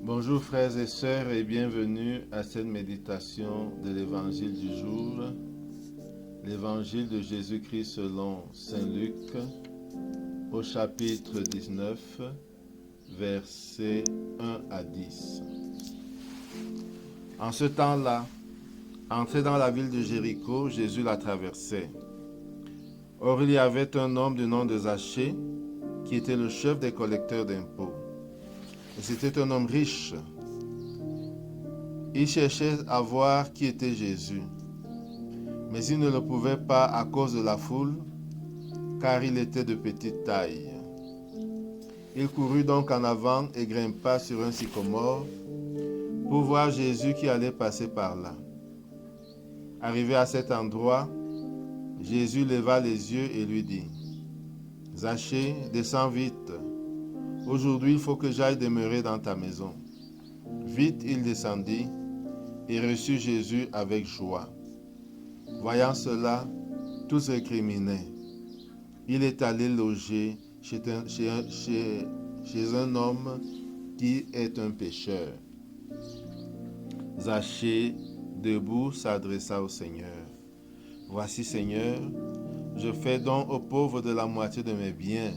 Bonjour frères et sœurs et bienvenue à cette méditation de l'évangile du jour, l'évangile de Jésus-Christ selon Saint Luc au chapitre 19, versets 1 à 10. En ce temps-là, entré dans la ville de Jéricho, Jésus la traversait. Or il y avait un homme du nom de Zachée qui était le chef des collecteurs d'impôts. Et c'était un homme riche. Il cherchait à voir qui était Jésus, mais il ne le pouvait pas à cause de la foule, car il était de petite taille. Il courut donc en avant et grimpa sur un sycomore pour voir Jésus qui allait passer par là. Arrivé à cet endroit, Jésus leva les yeux et lui dit, « Zachée, descends vite. Aujourd'hui, il faut que j'aille demeurer dans ta maison. » Vite, il descendit et reçut Jésus avec joie. Voyant cela, tous récriminaient. Il est allé loger chez un homme qui est un pécheur. Zachée, debout, s'adressa au Seigneur. « Voici, Seigneur, je fais don aux pauvres de la moitié de mes biens.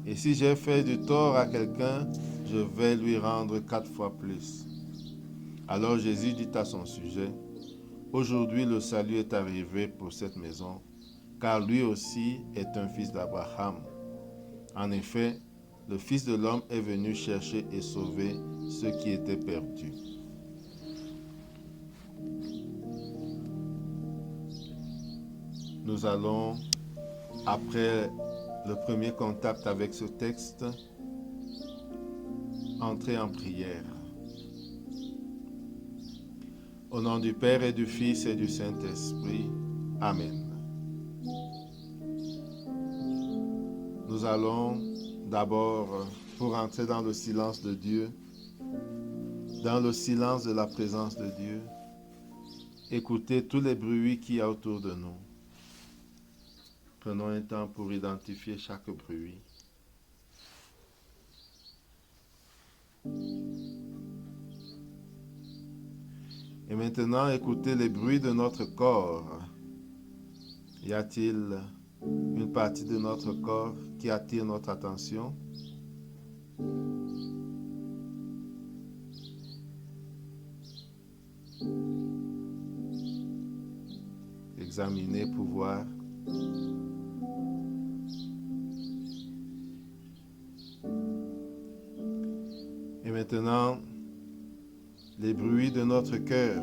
Et si j'ai fait du tort à quelqu'un, je vais lui rendre 4 fois plus. » Alors Jésus dit à son sujet, « Aujourd'hui le salut est arrivé pour cette maison, car lui aussi est un fils d'Abraham. En effet, le Fils de l'homme est venu chercher et sauver ceux qui étaient perdus. » Nous allons, après le premier contact avec ce texte, entrer en prière. Au nom du Père et du Fils et du Saint-Esprit. Amen. Nous allons d'abord, pour entrer dans le silence de Dieu, dans le silence de la présence de Dieu, écouter tous les bruits qu'il y a autour de nous. Prenons un temps pour identifier chaque bruit. Et maintenant, écoutez les bruits de notre corps. Y a-t-il une partie de notre corps qui attire notre attention? Examinez pour voir. Et maintenant, les bruits de notre cœur.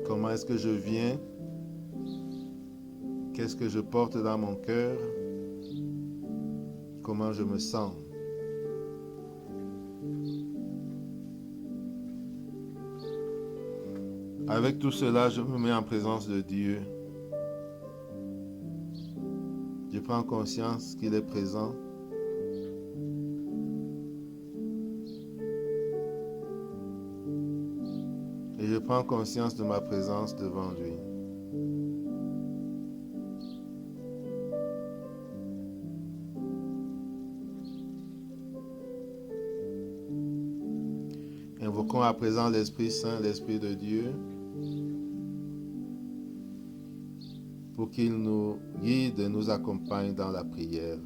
Comment est-ce que je viens? Qu'est-ce que je porte dans mon cœur? Comment je me sens? Avec tout cela, je me mets en présence de Dieu. Je prends conscience qu'il est présent. Et je prends conscience de ma présence devant lui. Invoquons à présent l'Esprit Saint, l'Esprit de Dieu, pour qu'il nous guide et nous accompagne dans la prière.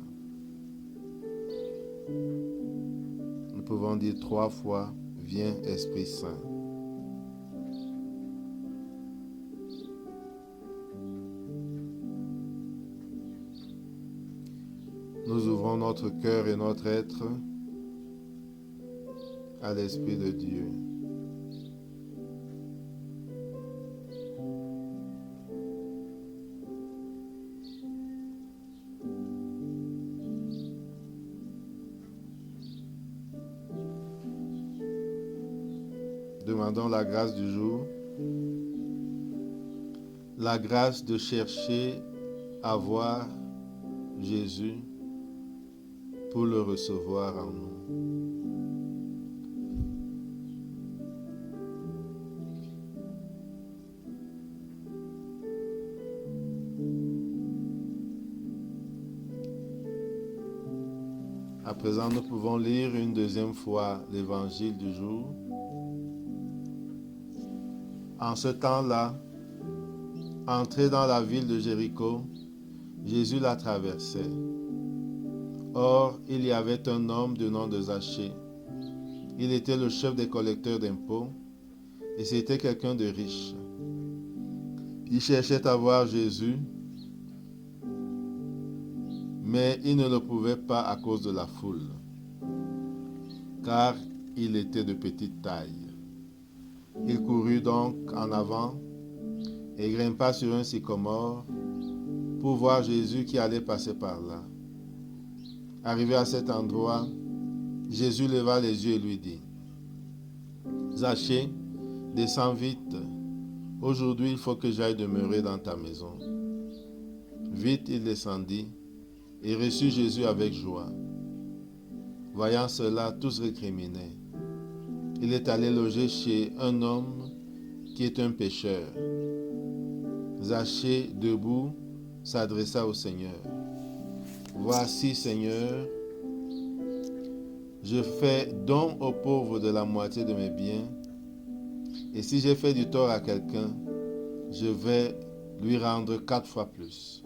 Nous pouvons dire 3 fois, « Viens Esprit Saint ». Nous ouvrons notre cœur et notre être à l'Esprit de Dieu. Demandons la grâce du jour, la grâce de chercher à voir Jésus pour le recevoir en nous. À présent, nous pouvons lire une deuxième fois l'évangile du jour. En ce temps-là, entré dans la ville de Jéricho, Jésus la traversait. Or, il y avait un homme du nom de Zachée. Il était le chef des collecteurs d'impôts et c'était quelqu'un de riche. Il cherchait à voir Jésus, mais il ne le pouvait pas à cause de la foule, car il était de petite taille. Il courut donc en avant et grimpa sur un sycomore pour voir Jésus qui allait passer par là. Arrivé à cet endroit, Jésus leva les yeux et lui dit: Zachée, descends vite. Aujourd'hui, il faut que j'aille demeurer dans ta maison. Vite, il descendit et reçut Jésus avec joie. Voyant cela, tous récriminaient. Il est allé loger chez un homme qui est un pécheur. Zachée, debout, s'adressa au Seigneur. Voici, Seigneur, je fais don aux pauvres de la moitié de mes biens, et si j'ai fait du tort à quelqu'un, je vais lui rendre 4 fois plus.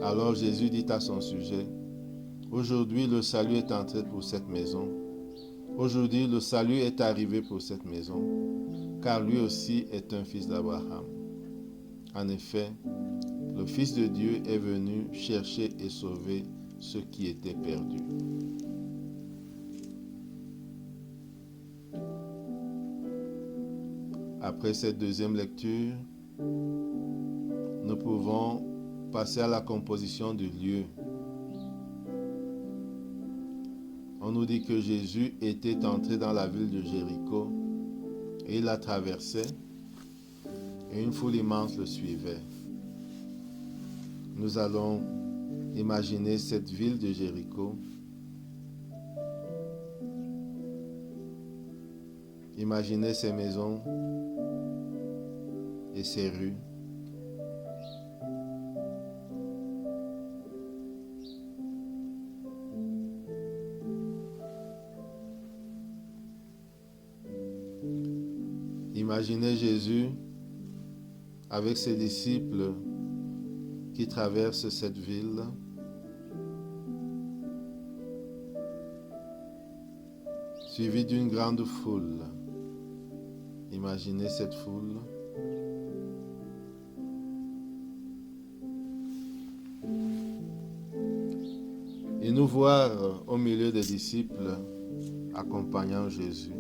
Alors Jésus dit à son sujet: Aujourd'hui le salut est entré pour cette maison. Aujourd'hui le salut est arrivé pour cette maison, car lui aussi est un fils d'Abraham. En effet, le Fils de Dieu est venu chercher et sauver ceux qui étaient perdus. Après cette deuxième lecture, nous pouvons passer à la composition du lieu. On nous dit que Jésus était entré dans la ville de Jéricho et il la traversait et une foule immense le suivait. Nous allons imaginer cette ville de Jéricho. Imaginez ses maisons et ses rues. Imaginez Jésus avec ses disciples qui traversent cette ville. Suivi d'une grande foule. Imaginez cette foule. Et nous voir au milieu des disciples accompagnant Jésus.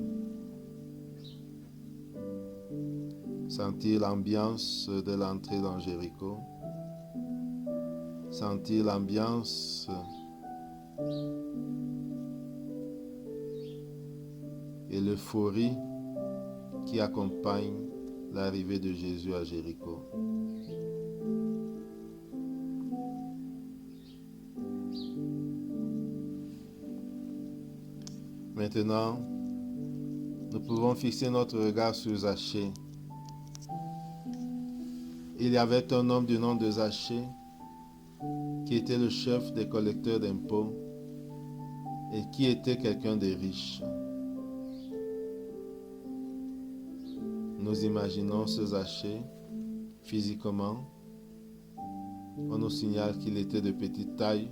Sentir l'ambiance de l'entrée dans Jéricho. Sentir l'ambiance et l'euphorie qui accompagne l'arrivée de Jésus à Jéricho. Maintenant, nous pouvons fixer notre regard sur Zachée. Il y avait un homme du nom de Zachée qui était le chef des collecteurs d'impôts et qui était quelqu'un de riche. Nous imaginons ce Zachée physiquement. On nous signale qu'il était de petite taille.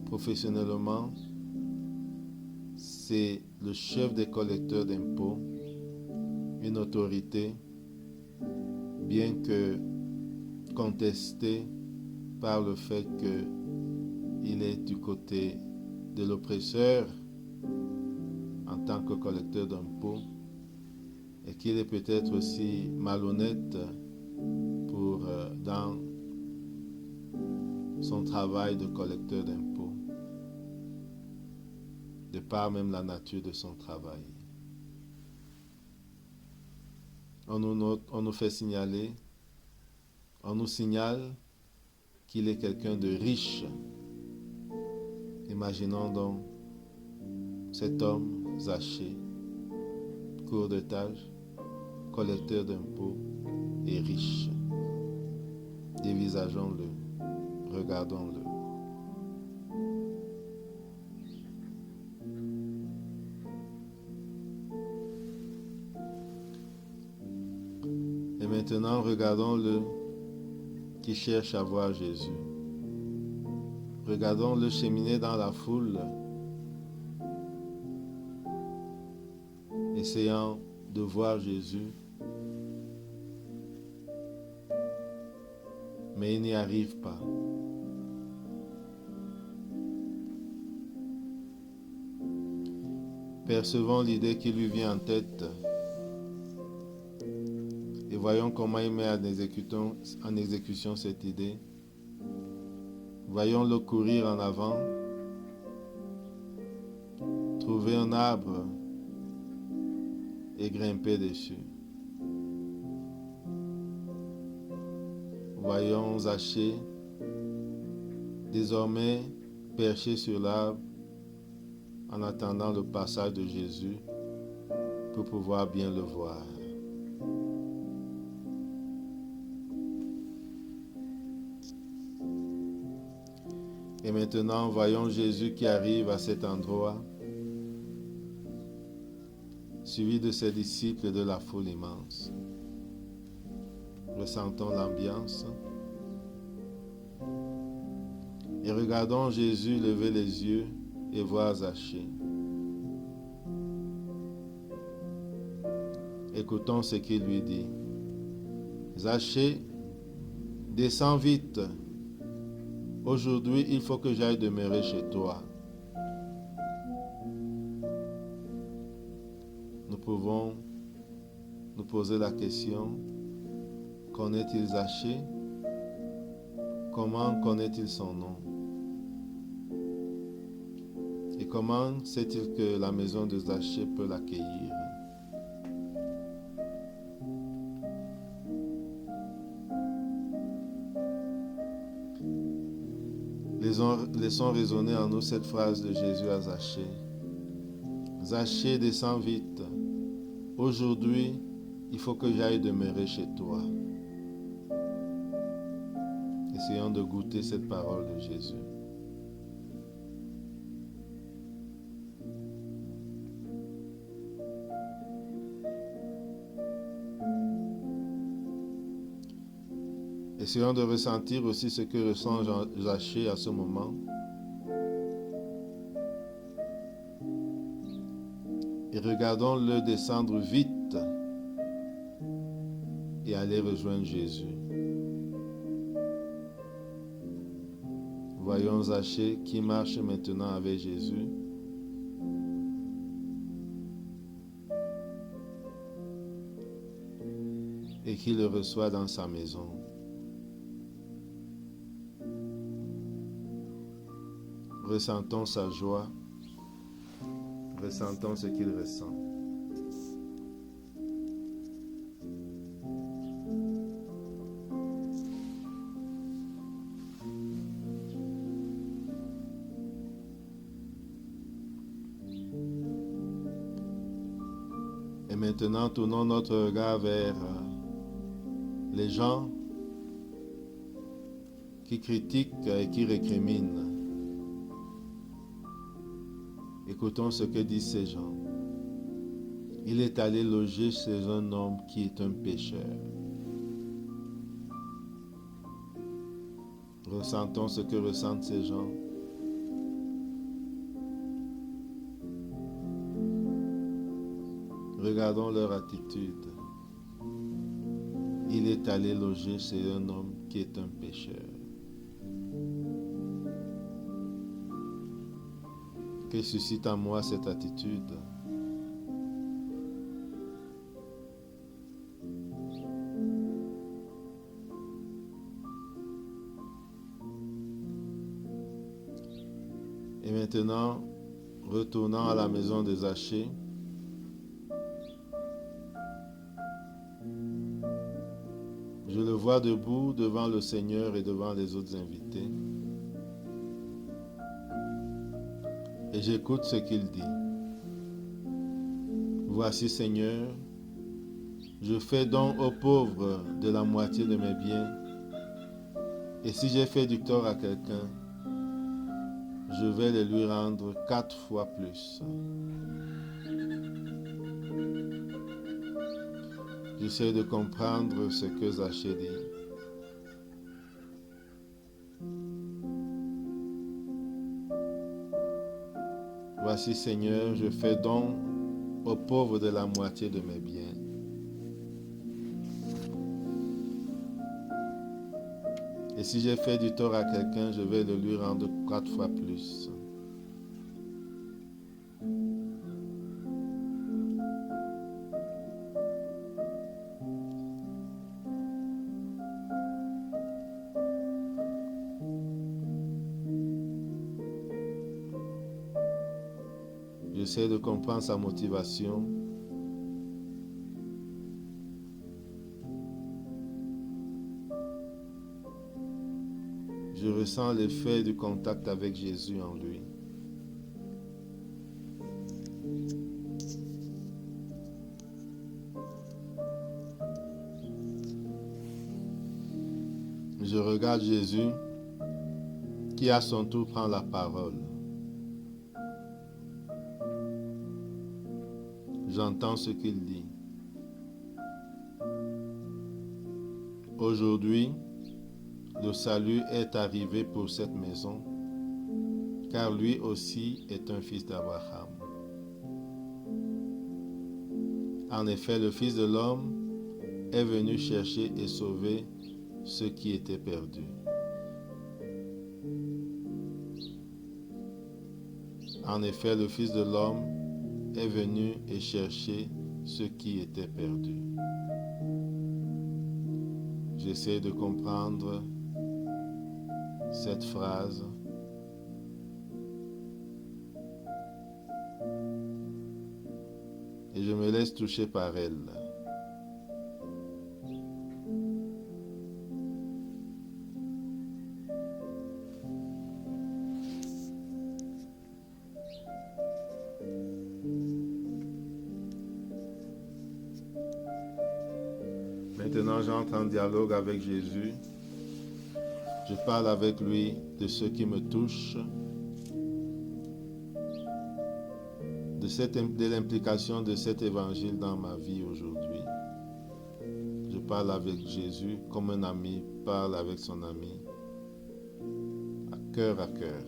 Professionnellement, c'est le chef des collecteurs d'impôts, une autorité, bien que contestée par le fait qu'il est du côté de l'oppresseur en tant que collecteur d'impôts et qu'il est peut-être aussi malhonnête dans son travail de collecteur d'impôts, de par même la nature de son travail. On nous fait signaler, on nous signale qu'il est quelqu'un de riche. Imaginons donc cet homme, Zachée, court d'étage, collecteur d'impôts et riche. Dévisageons-le, regardons-le. maintenant, regardons-le qui cherche à voir Jésus. Regardons-le cheminer dans la foule, essayant de voir Jésus, mais il n'y arrive pas. Percevons l'idée qui lui vient en tête et voyons comment il met en exécution cette idée. Voyons-le courir en avant, trouver un arbre et grimper dessus. Voyons Zachée, désormais perché sur l'arbre, en attendant le passage de Jésus pour pouvoir bien le voir. Et maintenant, voyons Jésus qui arrive à cet endroit, suivi de ses disciples et de la foule immense. Ressentons l'ambiance et regardons Jésus lever les yeux et voir Zachée. Écoutons ce qu'il lui dit. Zachée, descends vite. Aujourd'hui, il faut que j'aille demeurer chez toi. Nous pouvons nous poser la question, connaît-il Zachée? Comment connaît-il son nom? Et comment sait-il que la maison de Zachée peut l'accueillir? Laissons résonner en nous cette phrase de Jésus à Zachée. Zachée, descends vite. Aujourd'hui, il faut que j'aille demeurer chez toi. Essayons de goûter cette parole de Jésus. Essayons de ressentir aussi ce que ressent Zachée à ce moment. Et regardons-le descendre vite et aller rejoindre Jésus. Voyons Zachée qui marche maintenant avec Jésus. Et qui le reçoit dans sa maison. Ressentons sa joie, ressentons ce qu'il ressent. Et maintenant, tournons notre regard vers les gens qui critiquent et qui récriminent. Écoutons ce que disent ces gens. Il est allé loger chez un homme qui est un pécheur. Ressentons ce que ressentent ces gens. Regardons leur attitude. Il est allé loger chez un homme qui est un pécheur. Que suscite en moi cette attitude? Et maintenant, retournant à la maison de Zachée, je le vois debout devant le Seigneur et devant les autres invités. Et j'écoute ce qu'il dit. Voici, Seigneur, je fais don aux pauvres de la moitié de mes biens. Et si j'ai fait du tort à quelqu'un, je vais le lui rendre 4 fois plus. J'essaie de comprendre ce que Zachée dit. Voici, Seigneur, je fais don aux pauvres de la moitié de mes biens. Et si j'ai fait du tort à quelqu'un, je vais le lui rendre 4 fois plus. J'essaie de comprendre sa motivation. Je ressens l'effet du contact avec Jésus en lui. Je regarde Jésus qui à son tour prend la parole. J'entends ce qu'il dit. Aujourd'hui, le salut est arrivé pour cette maison, car lui aussi est un fils d'Abraham. En effet, le Fils de l'homme est venu chercher et sauver ceux qui étaient perdus. En effet, le Fils de l'homme est venu et chercher ceux qui étaient perdus. J'essaie de comprendre cette phrase. Et je me laisse toucher par elle. Maintenant, j'entre en dialogue avec Jésus. Je parle avec lui de ce qui me touche, de l'implication de cet évangile dans ma vie aujourd'hui. Je parle avec Jésus comme un ami parle avec son ami, à cœur à cœur.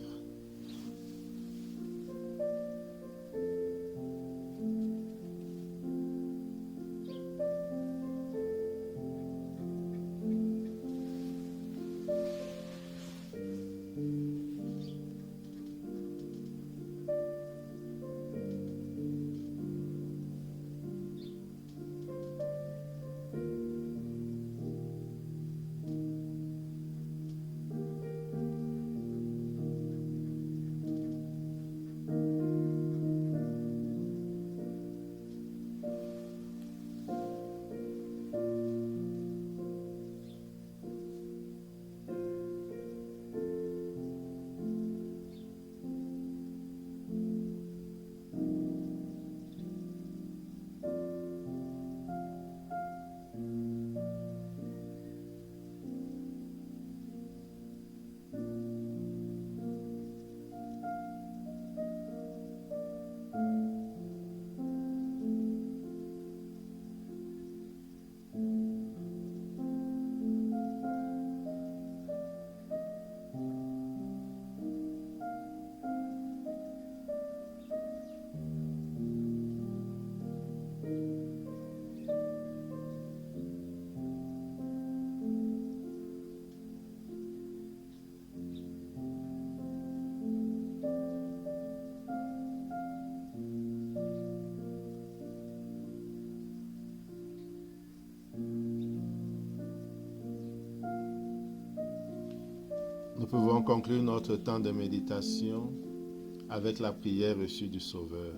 Nous pouvons conclure notre temps de méditation avec la prière reçue du Sauveur.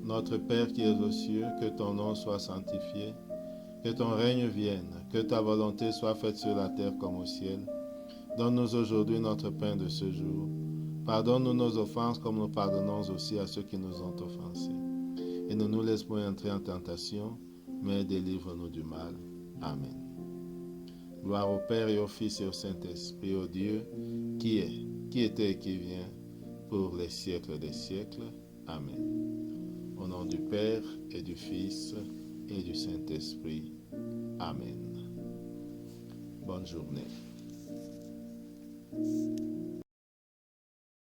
Notre Père qui es aux cieux, que ton nom soit sanctifié, que ton règne vienne, que ta volonté soit faite sur la terre comme au ciel. Donne-nous aujourd'hui notre pain de ce jour. Pardonne-nous nos offenses comme nous pardonnons aussi à ceux qui nous ont offensés. Et ne nous laisse point entrer en tentation, mais délivre-nous du mal. Amen. Gloire au Père et au Fils et au Saint-Esprit, au Dieu qui est, qui était et qui vient, pour les siècles des siècles. Amen. Au nom du Père et du Fils et du Saint-Esprit. Amen. Bonne journée.